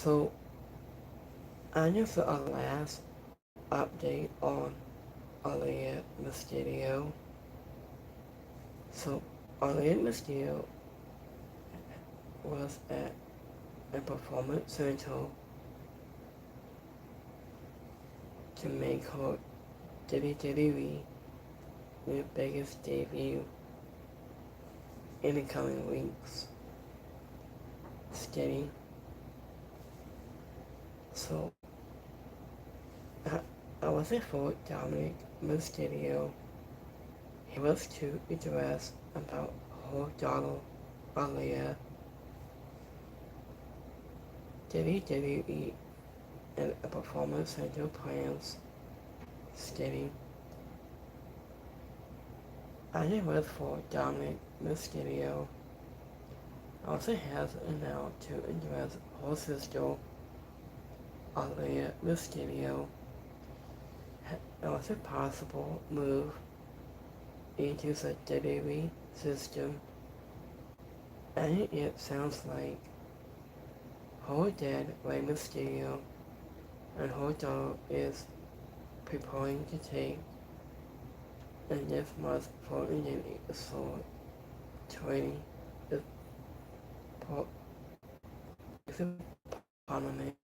So, I just a last update on AALYAH Mysterio. So, AALYAH Mysterio was at a performance center to make her WWE their biggest debut in the coming weeks. Steady. So, I was for Dominik Mysterio. He was to address about her daughter, AALYAH, WWE, and a performance center plans, stating, I was for Dominik Mysterio also has announced to address her sister, AALYAH Mysterio, as a possible move into the WWE system, and it sounds like her dad, Rey Mysterio, and her daughter is preparing to take and this month for Indian sword training is parliament.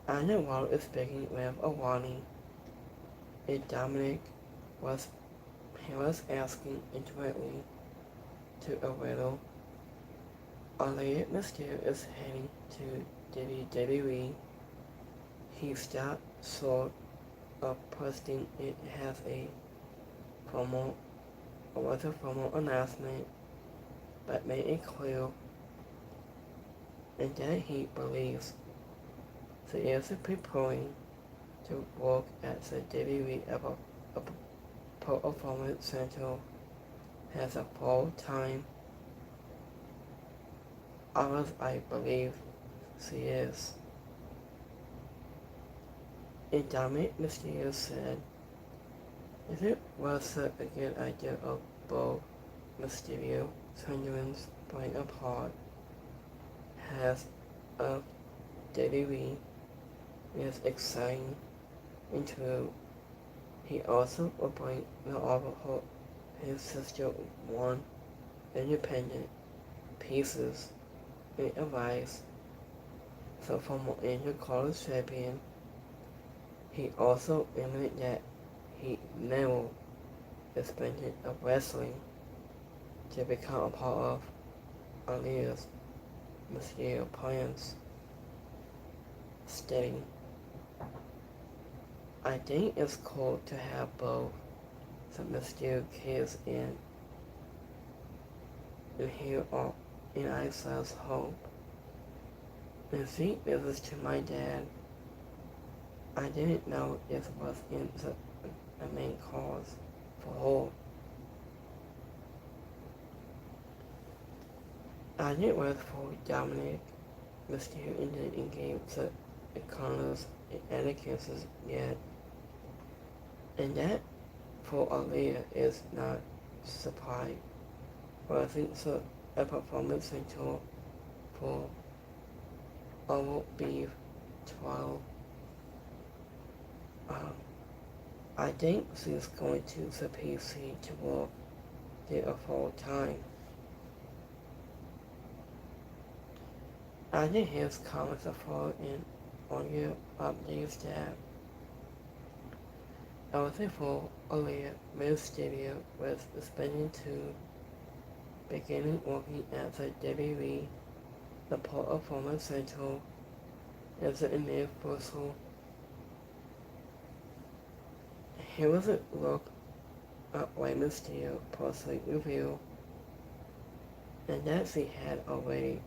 And the world is speaking with a warning. If Dominik was asking indirectly to a riddle, AALYAH Mysterio is heading to WWE. He stopped short of posting it has a formal announcement, but made it clear and that he believes she is preparing to work at the WWE Performance Center as a full-time hours. I believe she is. And Dominik Mysterio said, if it was a good idea of both Mysterio, Sunderland's playing a part has of WWE is exciting into he also will bring the overhaul his sister one independent pieces in advice. So former Intercontinental champion, he also admitted that he never expected of wrestling to become a part of AALYAH's Mysterio plans, stating, I think it's cool to have both the Mysterio kids and here are in Isa's hope. And see visits to my dad. I didn't know this was in the main cause for her. I didn't work for Dominik Mysterio and didn't engage the economists and etiquettes yet. And that for AALYAH is not supply. But I think so a performance center for our beef 12. I think she's going to the PC to work there full time. I think his comments are for in on your updates that I was for AALYAH Mysterio was spending to beginning working at the WWE, the Performance Center, as an individual. Here was a look at Rey Mysterio personally review, and that she had already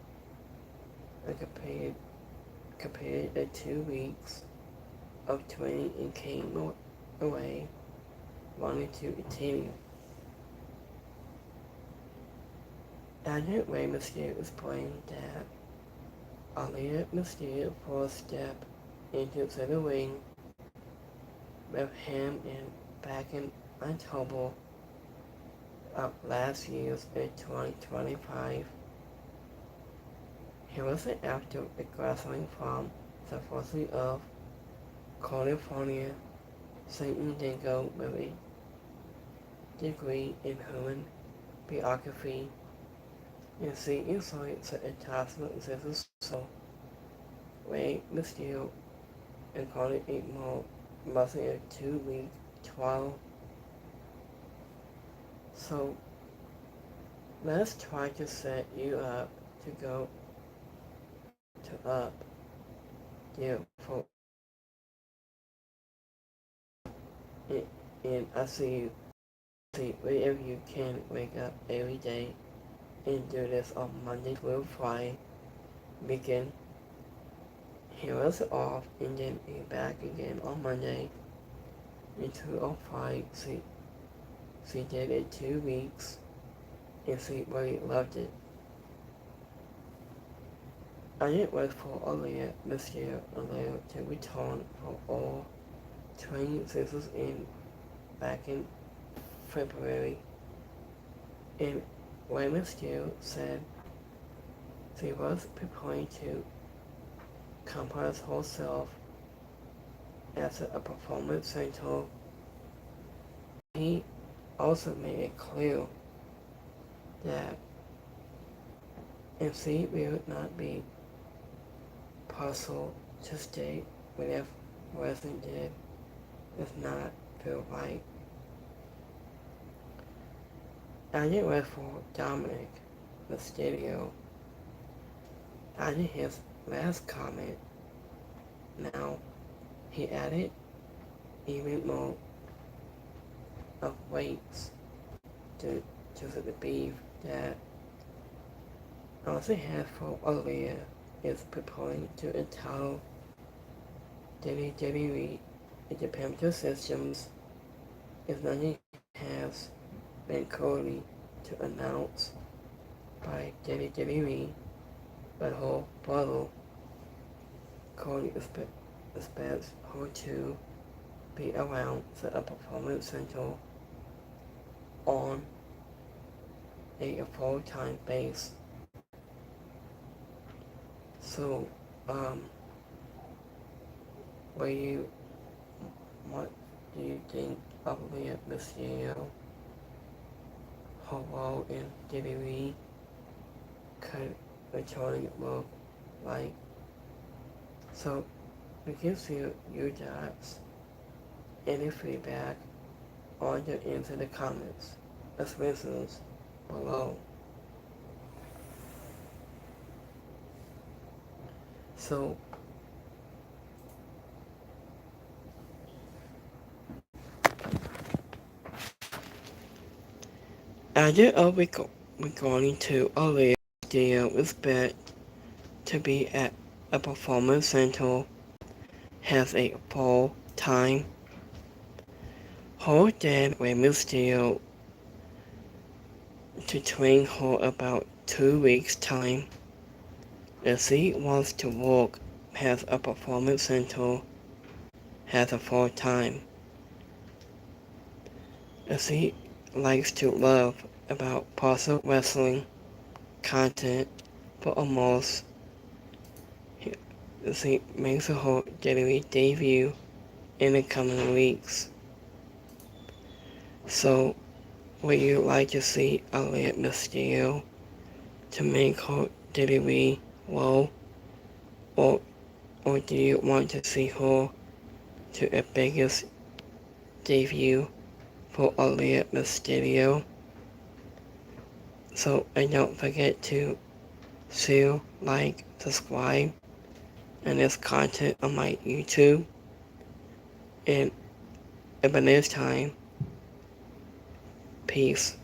completed the 2 weeks of training and came away wanting to continue. After Rey Mysterio explained that AALYAH Mysterio first step into the ring with him back in October of last year's in 2025. He was an active wrestling from the University of California, San Diego with a degree in human biography and see insights and attachment is so way Mysterio and calling it more mostly a 2-week trial. So let's try to set you up to go to up you for and I see wherever you can wake up every day and do this on Monday through Friday. Begin. He was off and then be back again on Monday into on Friday. She did it 2 weeks and she really loved it. I didn't wait for AALYAH Mysterio to return for all training sessions back in February. And when Mysterio said she was preparing to compose herself as a performance center, he also made it clear that MC will not be possible to stay whenever wrestling does not feel right. I did wait for Dominik, Mysterio. I did his last comment. Now he added even more of weights to the beef that also has for AALYAH is preparing to entitle WWE independent systems if nothing has been clearly to announce by WWE, but her brother Cody expects her to be around the performance center on a full-time base. So, what do you think of the Mysterio? Her role in WWE could returning look like? So, we can see your thoughts. Any feedback on the into the comments as listeners below. So idea of regarding to AALYAH deal with bet to be at a performance center has a full time. Her dad with Mysterio to train her about 2 weeks time. If she wants to work has a performance center has a full time. If she likes to love about puzzle wrestling content for almost she makes her WWE debut in the coming weeks. So would you like to see AALYAH Mysterio to make her WWE role, or do you want to see her to a biggest debut for AALYAH Mysterio? So and don't forget to share, like, subscribe, and this content on my YouTube. And if it is time, peace.